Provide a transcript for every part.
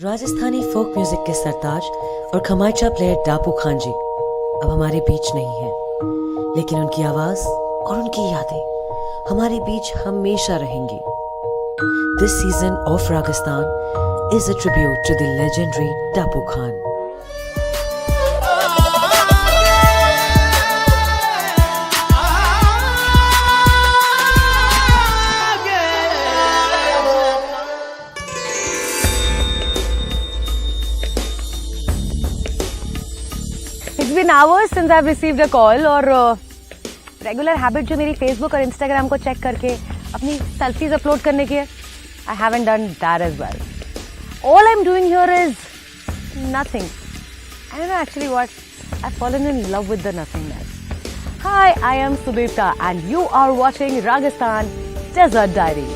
Rajasthani folk music के सरताज और खमाइचा player डापू Khan जी अब हमारे बीच नहीं हैं, लेकिन उनकी आवाज और उनकी यादें हमारे बीच हमेशा रहेंगी। This season of Rajasthan is a tribute to the legendary Dapu Khan. It's been hours since I've received a call और रेगुलर हैबिट जो मेरी फेसबुक और इंस्टाग्राम को चेक करके अपनी सेल्फीज अपलोड करने की है, I haven't done that as well. All I'm doing here is nothing. I don't know actually what. I've fallen in love with the nothingness. Hi, I am Subhita and you are watching Rajasthan Desert Diary.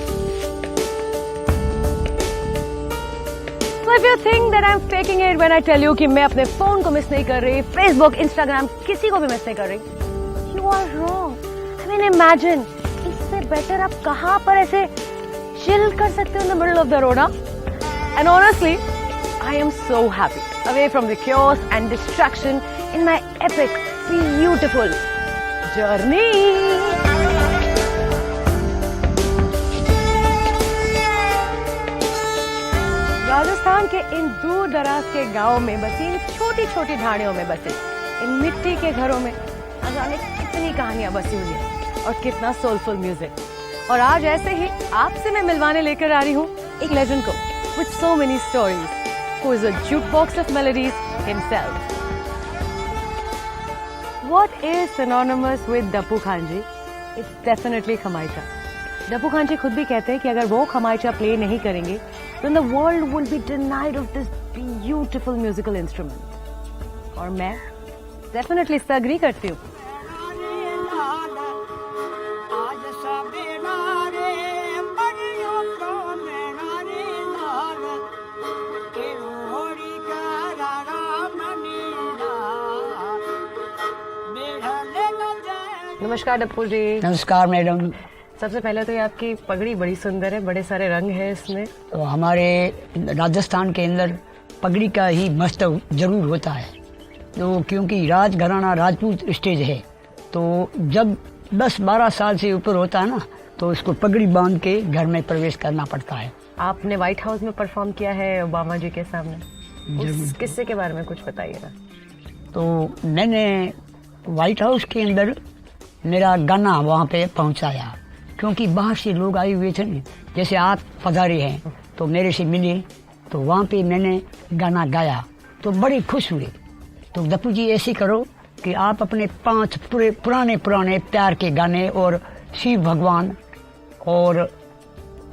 So if you think that I'm faking it when I tell you कि मैं अपने phone को miss नहीं कर रही, Facebook, Instagram किसी को भी मिस नहीं कर रही, you are wrong. I mean imagine, इससे बेटर आप कहाँ पर ऐसे chill कर सकते हो in the middle of the road, huh? And honestly, I am so happy away from the chaos and distraction in my epic, beautiful journey. Rajasthan के इन दूर दराज के गांवों में बसी, इन छोटी छोटी ढाणियों में बसे, इन मिट्टी के घरों में न जाने कितनी कहानियां बसी हुई हैं और कितना सोलफुल म्यूजिक। और आज ऐसे ही आपसे मैं मिलवाने लेकर आ रही हूँ एक लेजेंड को with so many stories, who is a jukebox of melodies himself. What is synonymous with Dappu Khan ji? It's definitely kamaicha. Dappu Khan ji खुद भी कहते हैं कि अगर वो खमाइचा प्ले नहीं करेंगे then the world will be denied of this beautiful musical instrument. और मैं definitely इससे agree करती हूँ. नमस्कार डप्पू जी। नमस्कार मैडम। सबसे पहले तो ये आपकी पगड़ी बड़ी सुंदर है, बड़े सारे रंग है इसमें। तो हमारे राजस्थान के अंदर पगड़ी का ही महत्व जरूर होता है, तो क्योंकि राजघराना राजपूत स्टेज है, तो जब 10-12 साल से ऊपर होता है ना, तो इसको पगड़ी बांध के घर में प्रवेश करना पड़ता है। आपने व्हाइट हाउस में परफॉर्म किया है ओबामा जी के सामने, उस किस्से के बारे में कुछ बताइएगा। तो मैंने व्हाइट हाउस के अंदर मेरा गाना वहाँ पे पहुँचाया, क्योंकि बाहर से लोग आए हुए थे ना, जैसे आप पधारे हैं तो मेरे से मिले, तो वहाँ पे मैंने गाना गाया तो बड़े खुश हुए। तो डप्पू जी ऐसे करो कि आप अपने 5 पुराने प्यार के गाने और शिव भगवान और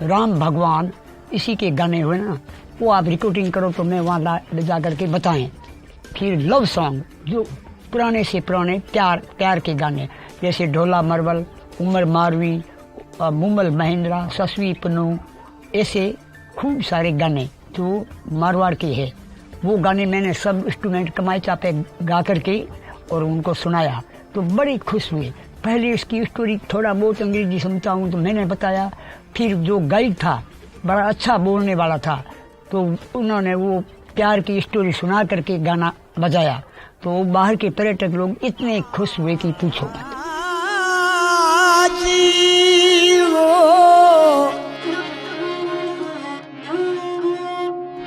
राम भगवान इसी के गाने हुए ना, वो आप रिकॉर्डिंग करो तो मैं वहाँ ले जा करके बताएं। फिर लव सॉन्ग जो पुराने से पुराने प्यार के गाने, जैसे ढोला मरवल, उमर मारवी, मुमल महेंद्रा, ससवी पन्नू, ऐसे खूब सारे गाने जो मारवाड़ के हैं, वो गाने मैंने सब इंस्ट्रूमेंट कमाइचा पे गा करके और उनको सुनाया, तो बड़े खुश हुए। पहले इसकी स्टोरी थोड़ा बहुत अंग्रेजी समझता हूँ तो मैंने बताया, फिर जो गाइड था बड़ा अच्छा बोलने वाला था, तो उन्होंने वो प्यार की स्टोरी सुना करके गाना बजाया, तो बाहर के पर्यटक लोग इतने खुश हुए कि पूछो मत।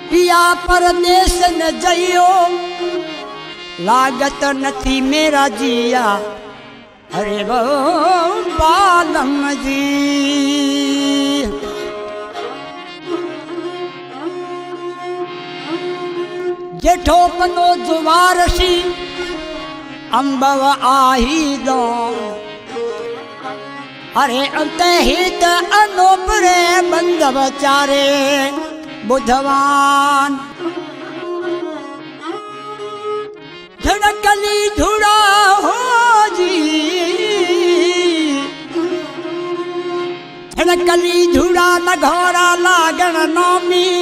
पिया परदेश न जइयो, लागत नथी मेरा जिया, अरे वो बालम जी। जेठो पनो जुवारसी, अंबव आही दो, अरे अंत हित अनोपरे बंधव चारे बुधवान। धड़कली धुड़ा हो जी, धड़कली धुड़ा नघोरा लागण नौमी,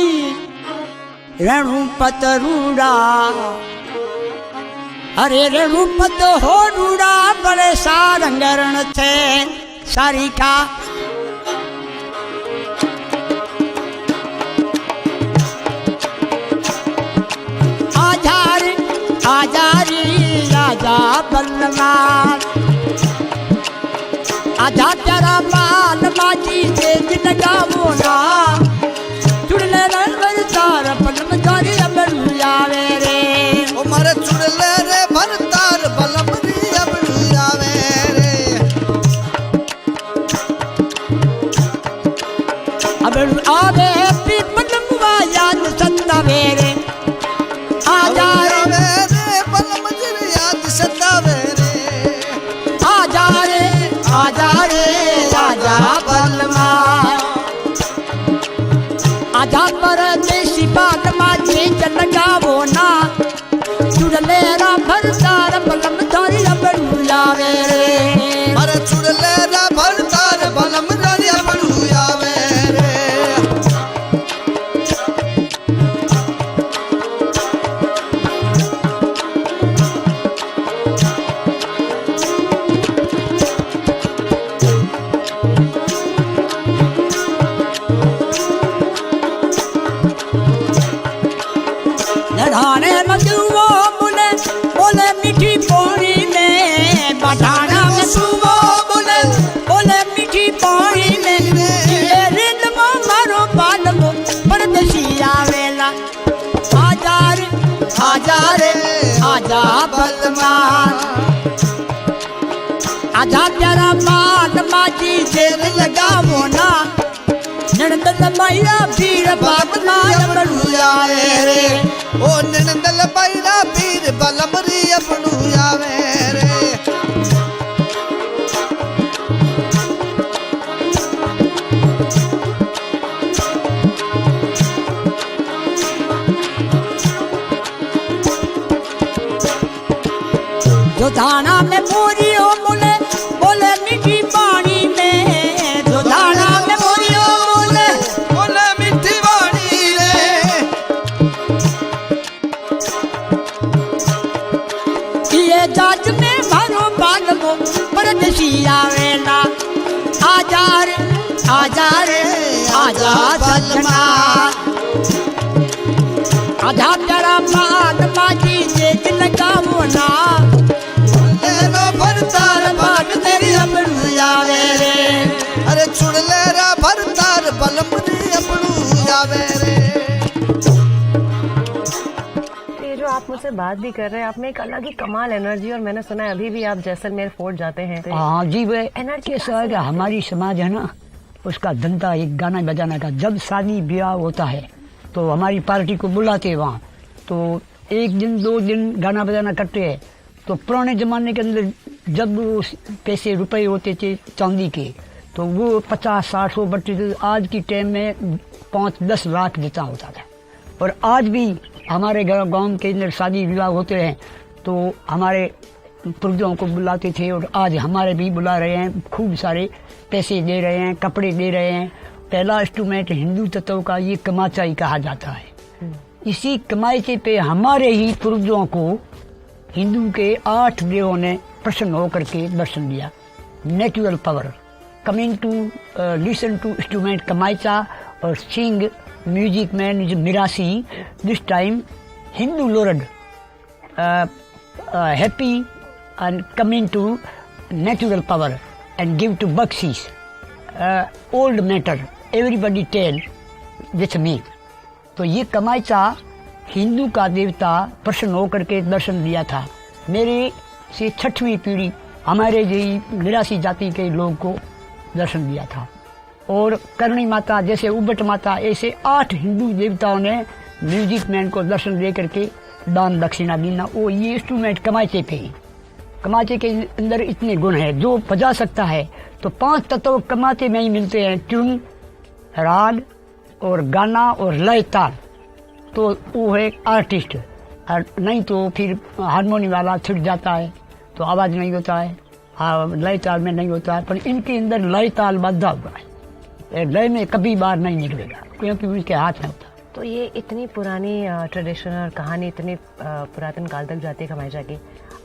रणुपत रूड़ा, अरे रणुपत हो रूड़ा, बड़े सारंगरण थे सारी का। बलवान आजा तेरा माल माजी से लगावो ना चुड़ले रे तार बलम तारी अबलू आवे रे ओ मारे चुड़ले रे भरतार बलम री अबलू आवे रे अबलू आवे पी बलम याद सतावे रे आजा रे बलम जी याद सतावे रे आजा रे आजा रे आजा बलमा आजा परदेसी बाग माजी लगावो ना चुड़ले रा भरतार बलम तारी अबलू आवे रे मारे चुड़ले रे भरतार बलम री अबलू आवे रे नढ़ाने मधुओ बोले बोले मीठी पानी में पठाना मधुओ बोले बोले मीठी पानी में रिदमो मारो बालमो परदेसी आवेला आजा रे आजा बलवान आजा तेरा बाल माजी जेर लगावो ना नड़दल मैया पीर बाप माया बलुआवे रे ओ नंदल पैरा पीर बलम री अबलू आवे रे जो धाना में मोरी हो बोले बोले मीठी पानी में जो धाना में मोरी हो बोले बोले मिठी वाणी रे ये जाज में भरो बालमो परदेसी आवेला आजा रे आजा सजना आजा तेरा बाल माजी से लगावो ना लो भरतार बाट तेरी अबलू आवे रे अरे चुड़ले रे भरतार बलम री अबलू आवे रे ये जो आप मुझसे बात भी कर रहे हैं, आप में एक अलग ही कमाल एनर्जी, और मैंने सुना है अभी भी आप जैसलमेर फोर्ट जाते हैं तो हाँ जी, वे एनर्जी कैसा है कि हमारी समाज है ना, उसका धंधा एक गाना बजाना का। जब शादी ब्याह होता है तो हमारी पार्टी को बुलाते हैं वहाँ, तो एक दिन 2 दिन गाना बजाना करते हैं। तो पुराने जमाने के अंदर जब वो पैसे रुपए होते थे चांदी के, तो वो 50-60 बढ़ते थे। आज की टाइम में 5-10 लाख जितना होता था। और आज भी हमारे गांव के अंदर शादी विवाह होते हैं तो हमारे पूर्वजों को बुलाते थे, और आज हमारे भी बुला रहे हैं। खूब सारे पैसे दे रहे हैं, कपड़े दे रहे हैं। पहला इंस्ट्रूमेंट हिंदू तत्व का ये कमाचा ही कहा जाता है। इसी कमाचे पे हमारे ही पूर्वजों को हिंदू के 8 देवों ने प्रसन्न होकर के दर्शन दिया। Natural power coming to listen to instrument kamaicha और sing music man is Mirasi. This time Hindu lord happy and coming to natural power and give to Bakshis. Old matter, everybody tell with me. तो ये कमाचा हिंदू का देवता प्रसन्न होकर के दर्शन दिया था। मेरे से 6वीं पीढ़ी हमारे जी मिरासी जाति के लोग को दर्शन दिया था। और करणी माता जैसे उबट माता, ऐसे 8 हिंदू देवताओं ने म्यूजिक मैन को दर्शन दे करके दान दक्षिणा देना। वो ये इंस्ट्रूमेंट कमाचे पे, कमाचे के अंदर इतने गुण है जो बजा सकता है। तो 5 तत्व कमाचे में ही मिलते हैं, ट्यून, राग और गाना और लय ताल। तो वो है आर्टिस्ट। और नहीं तो फिर हारमोनी वाला छुट जाता है तो आवाज नहीं होता है, लय ताल में नहीं होता है। पर इनके अंदर लय ताल बाधा हुआ है, लय में कभी बार नहीं निकलेगा क्योंकि उनके हाथ में होता है। तो ये इतनी पुरानी ट्रेडिशन और कहानी इतनी पुरातन काल तक जाती है कमाईचा की,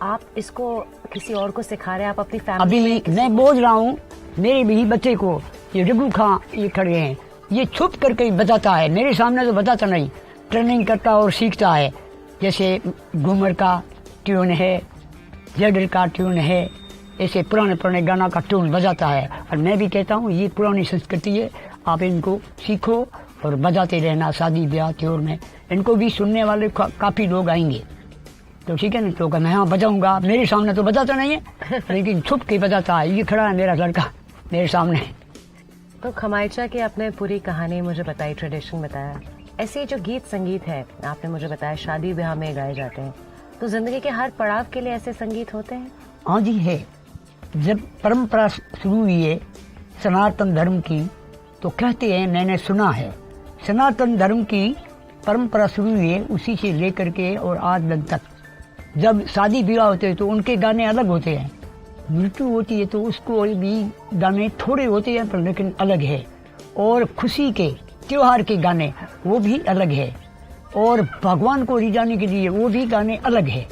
आप इसको किसी और को सिखा रहे हैं? आप अपनी फैमिली अभी मैं बोल रहा हूँ मेरे भी बच्चे को, ये रघु खां ये खड़े हैं, ये छुप करके बताता है, मेरे सामने तो बताता नहीं, ट्रेनिंग करता और सीखता है। जैसे घूमर का ट्यून है, जेडल का ट्यून है, ऐसे पुराने पुराने गाना का ट्यून बजाता है। और मैं भी कहता हूँ ये पुरानी संस्कृति है, आप इनको सीखो और बजाते रहना शादी ब्याह त्योहार में। इनको भी सुनने वाले काफ़ी लोग आएंगे, तो ठीक है ना। तो मैं हाँ बजाऊंगा, मेरे सामने तो बजाता नहीं है लेकिन छुप के बजाता है। ये खड़ा है मेरा लड़का मेरे सामने। तो खमाइचा की आपने पूरी कहानी मुझे बताई, ट्रेडिशन बताया। ऐसे जो गीत संगीत है आपने मुझे बताया शादी ब्याह में गाए जाते हैं, तो जिंदगी के हर पड़ाव के लिए ऐसे संगीत होते हैं? हाँ जी है। जब परंपरा शुरू हुई है सनातन धर्म की, तो कहते हैं, मैंने सुना है, सनातन धर्म की परंपरा शुरू हुई है उसी से लेकर के और आज दिन तक। जब शादी विवाह होते हैं तो उनके गाने अलग होते हैं, मृत्यु होती है तो उसको भी गाने थोड़े होते हैं पर लेकिन अलग है। और खुशी के त्योहार के गाने वो भी अलग है, और भगवान को रिझाने के लिए वो भी गाने अलग है।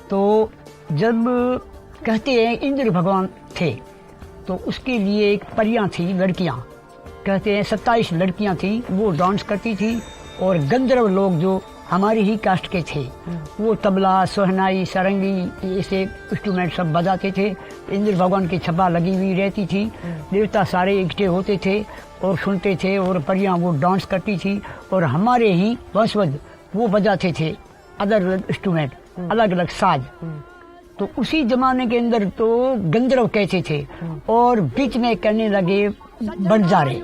तो जब कहते हैं इंद्र भगवान थे तो उसके लिए एक परियां थी, लड़कियां, कहते हैं 27 लड़कियां थी, वो डांस करती थी। और गंधर्व लोग जो हमारी ही कास्ट के थे वो तबला, सोहनाई, सारंगी ऐसे इंस्ट्रूमेंट सब बजाते थे। इंद्र भगवान की छपा लगी हुई रहती थी, देवता सारे इकट्ठे होते थे और सुनते थे, और परियां वो डांस करती थी। और हमारे ही वंशज वो बजाते थे अदर इंस्ट्रूमेंट, अलग अलग साज। तो उसी जमाने के अंदर तो गंधर्व कहते थे, और बीच में कहने लगे बंजारे,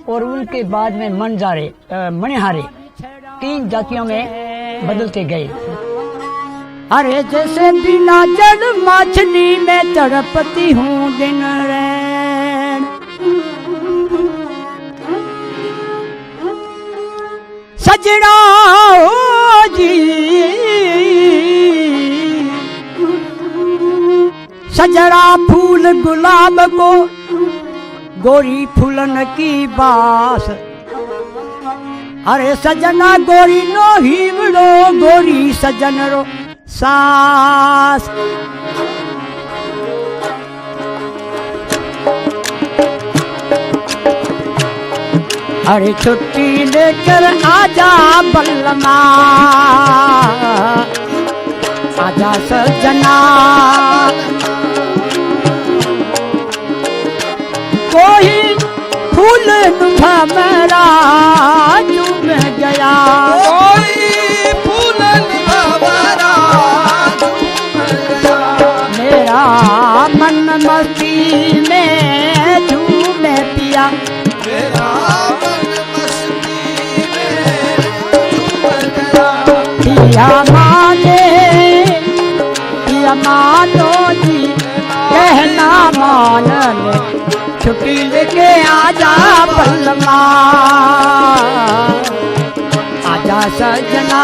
और उनके बाद में मनजारे, मणिहारे, 3 जातियों में बदलते गए। अरे जैसे बिना जड़ मछली में तड़पती हूँ दिन रैन, सजना हो जी, सजरा फूल गुलाब को गोरी फूलन की बास। अरे सजना गोरी नो हीवड़ो, गोरी सजन रो सास। अरे छुट्टी लेकर आजा बल्लमा, आजा सजना, कोई फूल भमरा चुम गया, कोई फूल भंवरा झूम गया। मेरा मन मस्ती में झूमे पिया, मेरा मन मस्ती में झूम गया। पिया मानो जी कहना मान ले, छुट्टी लेके आजा बल्लमा, आजा सजना।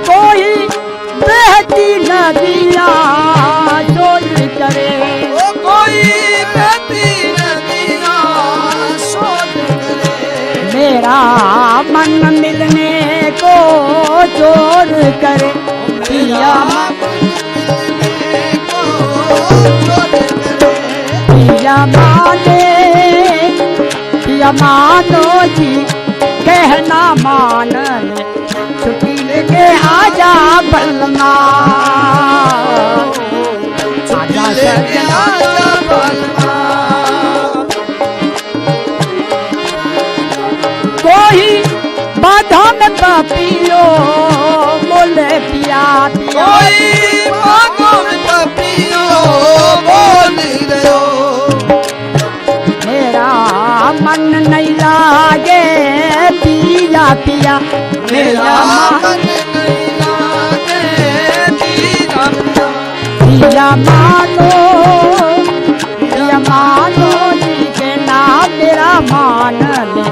कोई बहती नदियाँ सोच करे, ओ कोई बहती नदियाँ सोच करे। मेरा मन मिलने को जोर करे, पिया मिलने को जोर करे। पिया मानो जी कहना मान ले, छुट्टी लेके आजा बल्लमा, आजा सजना। कोई बाधा में पापियो बोले पिया पिया, कोई बागों में पपियो बोल रहो। मेरा मन नहीं लागे पिया पिया, मेरा मन नहीं लागे पिया पिया। पिया मानो जी के नाम मेरा मान ले,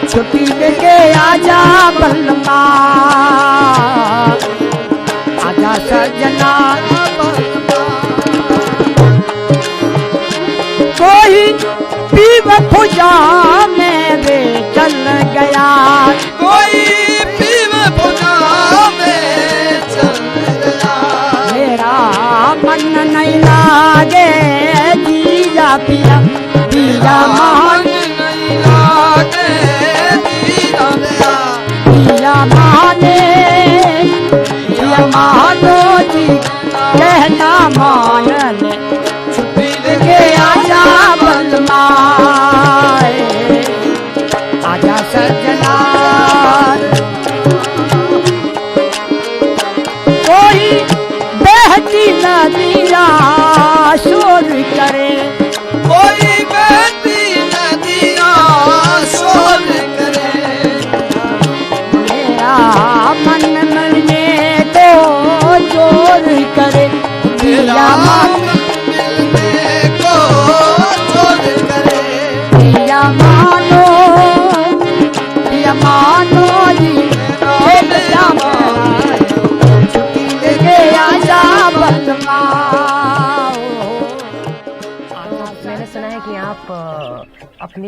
छुट्टी लेके आजा बल्लमा, आजा सजना। कोई पीव भुजा में वे चल गया, कोई पीव भुजा में चल गया। मेरा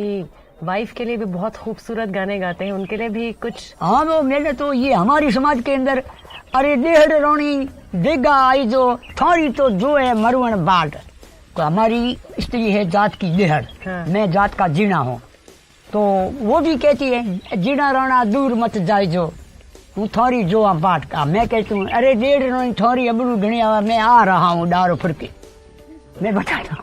अपनी वाइफ के लिए भी बहुत खूबसूरत गाने गाते हैं, उनके लिए भी कुछ? हाँ, वो मैंने तो ये हमारी समाज के अंदर, अरे देहड़ रोणी देगा आई जो थोड़ी तो जो है मरुअन बाट, तो हमारी स्त्री है जात की देहड़, हाँ। मैं जात का जीना हूँ, तो वो भी कहती है जीना रोना दूर मत जाए जो हूँ थोड़ी जो बाट का। मैं कहती हूँ अरे देहड़ रोनी थोड़ी अबरू घनी आवा, मैं आ रहा हूँ डारो फिर के, मैं बताता हूँ।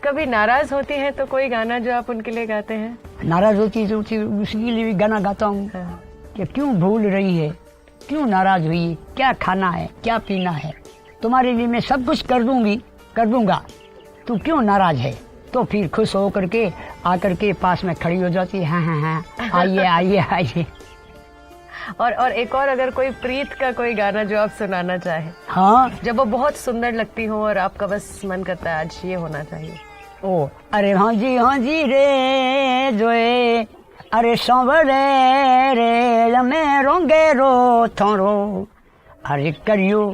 कभी नाराज होती हैं तो कोई गाना जो आप उनके लिए गाते हैं? नाराज होती तो उसके लिए भी गाना गाता हूँ हाँ। कि क्यों भूल रही है, क्यों नाराज हुई, क्या खाना है, क्या पीना है, तुम्हारे लिए मैं सब कुछ कर दूंगा, तू क्यों नाराज है। तो फिर खुश हो करके आकर के पास में खड़ी हो जाती है, हाँ, आइए आइए आइए। और एक और अगर कोई प्रीत का कोई गाना जो आप सुनाना चाहे, हाँ, जब वो बहुत सुंदर लगती हो और आपका बस मन करता है आज ये होना चाहिए। ओ अरे हाँ जी रे जोए, अरे सांवरे रे मैं रोंगे रो थोरो, अरे करियो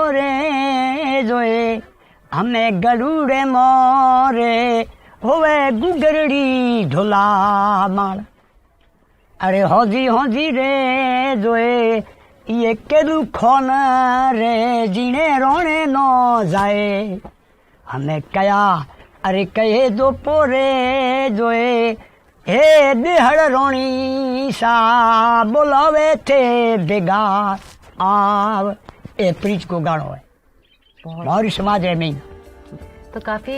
रे जोए हमें गलूड़े मोरे होवे गुगरड़ी ढोला माल, अरे हौजी रे जोए ये केलू खोन रे जीने रोने नो जाए, हमें कया अरे कहे दो पोरे जोए हे देहड़ रोणी सा बोलावे थे बेगार आव। ए प्रीच को गानो है, हमारी समाज है नहीं। तो काफी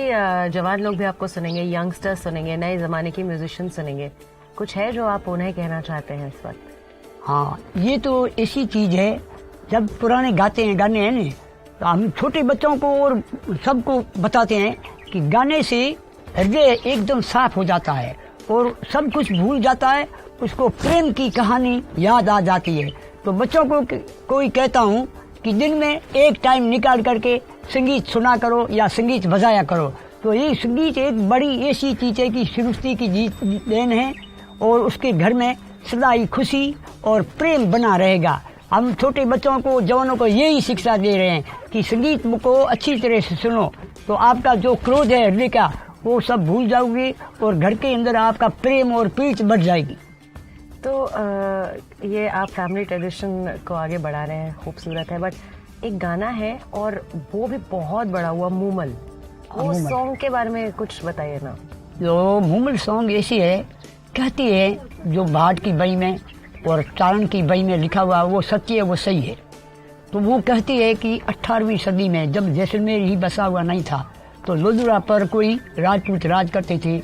जवान लोग भी आपको सुनेंगे, यंगस्टर्स सुनेंगे, नए जमाने की म्यूजिशियन सुनेंगे, कुछ है जो आप उन्हें कहना चाहते हैं इस वक्त? हाँ, ये तो ऐसी चीज है, जब पुराने गाते हैं गाने हैं ना, तो हम छोटे बच्चों को और सबको बताते हैं कि गाने से हृदय एकदम साफ हो जाता है और सब कुछ भूल जाता है, उसको प्रेम की कहानी याद आ जाती है। तो बच्चों को कोई कहता हूँ कि दिन में एक टाइम निकाल करके संगीत सुना करो या संगीत बजाया करो। तो ये संगीत एक बड़ी ऐसी चीज है कि सृष्टि की देन है और उसके घर में सदा ही खुशी और प्रेम बना रहेगा। हम छोटे बच्चों को, जवानों को यही शिक्षा दे रहे हैं कि संगीत को अच्छी तरह से सुनो, तो आपका जो क्रोध है हृदय का वो सब भूल जाओगे और घर के अंदर आपका प्रेम और प्रीत बढ़ जाएगी। तो ये आप फैमिली ट्रेडिशन को आगे बढ़ा रहे हैं, खूबसूरत है, बट एक गाना है और वो भी बहुत बड़ा हुआ, मूमल, वो सॉन्ग के बारे में कुछ बताइए ना। जो मूमल सॉन्ग ऐसी है, कहती है जो भाट की बई में और चारण की बई में लिखा हुआ वो सच्ची है, वो सही है। तो वो कहती है कि 18वीं सदी में जब जैसलमेर ही बसा हुआ नहीं था, तो लोधुरा पर कोई राजपूत राज करते थे,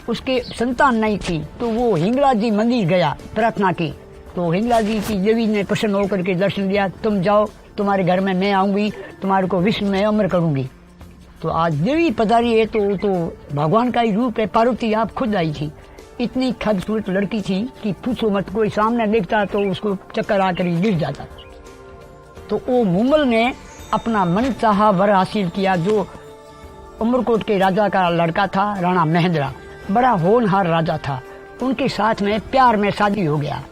उसके संतान नहीं थी, तो वो हिंगलाज जी मंदिर गया प्रार्थना की, तो हिंगलाज जी की देवी ने प्रसन्न होकर के दर्शन दिया, तुम जाओ, तुम्हारे घर में मैं आऊंगी, तुम्हारे को विश्व में अमर करूंगी। तो आज देवी पधारी है तो भगवान का ही रूप है, पार्वती आप खुद आई थी, इतनी खूबसूरत लड़की थी कि पूछो मत, कोई सामने देखता तो उसको चक्कर आकर गिर जाता। तो वो मूमल ने अपना मन चाहा वर हासिल किया, जो उमरकोट के राजा का लड़का था, राणा महेंद्रा, बड़ा होनहार राजा था, उनके साथ में प्यार में शादी हो गया।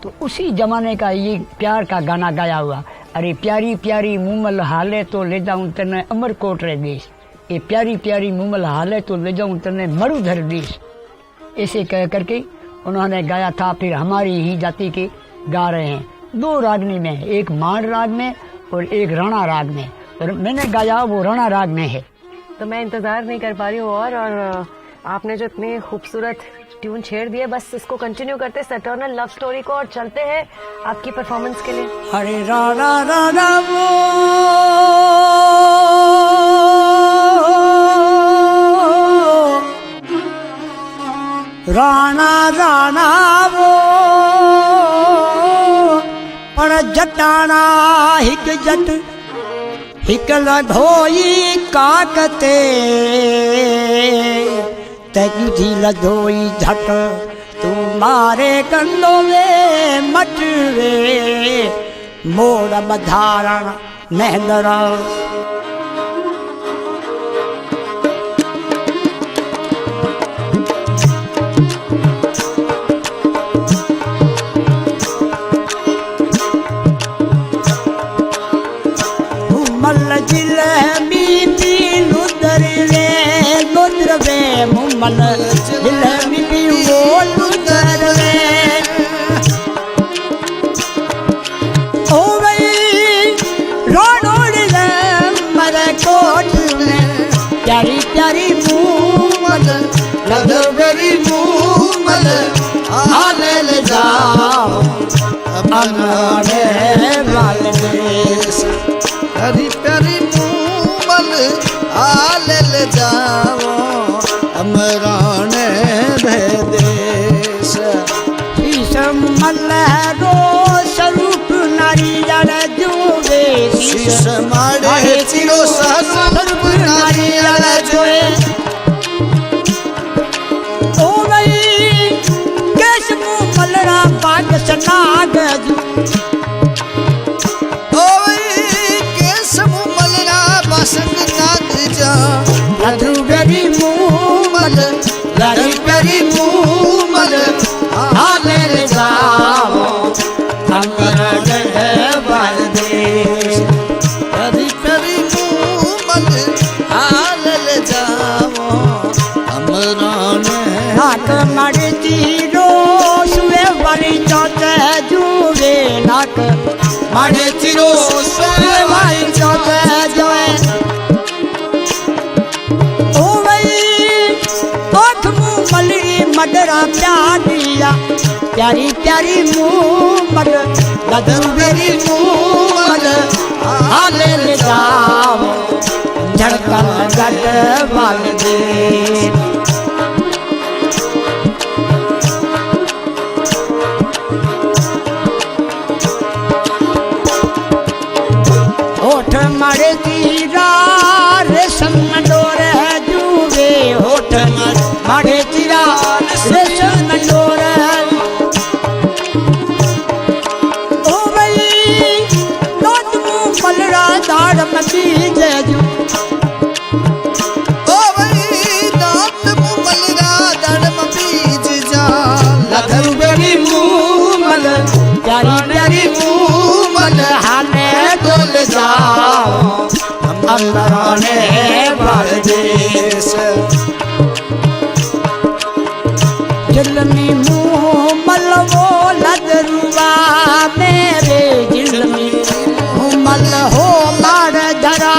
तो उसी जमाने का ये प्यार का गाना गाया हुआ, अरे प्यारी प्यारी मूमल हाले तो ले जाऊं तने अमरकोट रे देश, ये प्यारी प्यारी मूमल हाले तो ले जाऊं तने मरुधर देश, ऐसे कह करके उन्होंने गाया था। फिर हमारी ही जाति के गा रहे हैं, 2 रागनी में, एक मांड राग में और एक राणा राग में, और मैंने गाया वो राणा राग में है। तो मैं इंतजार नहीं कर पा रही हूँ और आपने जो इतनी खूबसूरत ट्यून छेड़ दिए, बस इसको कंटिन्यू करते सटर्नल लव स्टोरी को और चलते हैं आपकी परफॉर्मेंस के लिए। हरे राणा राणा वो राणा राणा वो पण जटाना हिक जट हिक लधोई काकते तैजी लधोई झट तू मारे कंदो वे मटवे मोड़ बधारण महेंद्र मुमल अमराने वाले हरी प्यारी मूमल आल ले जाओ अमराने देश शीशम मल्हारो स्वरूप नारियल जोगे शीश माड़े चिरो स्वरूप नारियल जोए ओ वही केश मुँह मलरा बाग सनाग बसंत नाग जा लधु बेरी मूमल लड़ी प्यारी मूमल हाले ले जाओ अमराने वाले लड़ी प्यारी मूमल हाल ले जाओ अमराने नाक मड़ी तीरो सुए वाली चौथे जुगे नाक माड़े चिरो सुए वाली चौथे जोए ओ वही ओठ मुँह मलरी मडरा प्यारिया प्यारी प्यारी मुँह मड लधु बेरी मूमल हाले ले जाओ झड़कन गढ़ वाल दे होठ मारे तीरा रेशम डोरे जूगे होठ मारे तीरा रेशम डोरे ओ भाई नोट मुँह मलरा दाड़ में बीजे जू ओ वही नात मुमलरा दड़म बीज जा लधु बेरी मूमल प्यारी प्यारी मूमल हाले डोल जाओ अमराने वाले जिलमी मुँह मलवो लदरुआ मेरे जिलमी मुँह मल हो मार धरा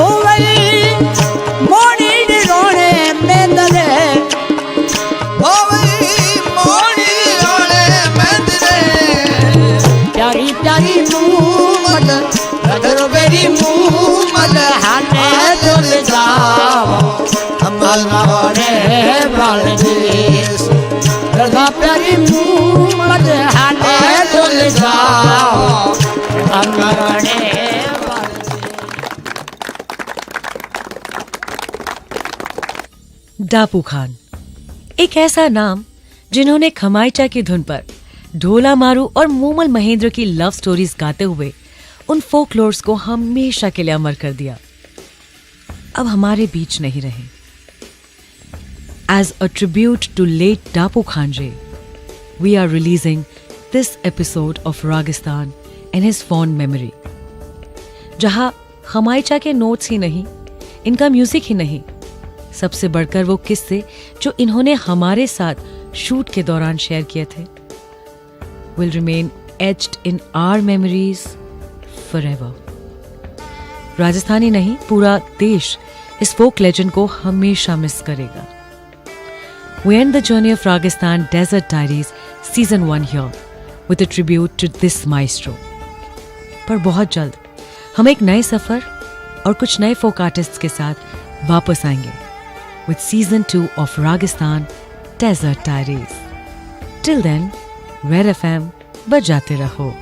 ओ वही मोड़ी रोने में दरे ओ वही मोड़ी रोने मंदरे प्यारी प्यारी मूमल लधु बेरी मूमल हाले डोल जाओ अमराने वाले लगा प्यारी मूमल हाले डोल जाओ अमराने डापू खान, एक ऐसा नाम जिन्होंने खमाइचा की धुन पर ढोला मारू और मूमल महेंद्र की लव स्टोरीज गाते हुए उन फोकलोर्स को हमेशा के लिए अमर कर दिया, अब हमारे बीच नहीं रहे. As a tribute to late Dapu Khanje, we are releasing this episode of Ragistan in his fond memory. जहां खमाइचा के नोट्स ही नहीं, इनका म्यूजिक ही नहीं, सबसे बढ़कर वो किस्से जो इन्होंने हमारे साथ शूट के दौरान शेयर किए थे will remain etched in our memories forever. Rajasthani नहीं, पूरा देश इस फोक लेजेंड को हमेशा मिस करेगा. We end the journey of Ragistan Desert Diaries Season 1 here with a tribute to this maestro. पर बहुत जल्द हम एक नए सफर और कुछ नए फोक आर्टिस्ट्स के साथ वापस आएंगे with Season 2 of Ragistan Desert Diaries. Till then, Red FM बजाते रहो.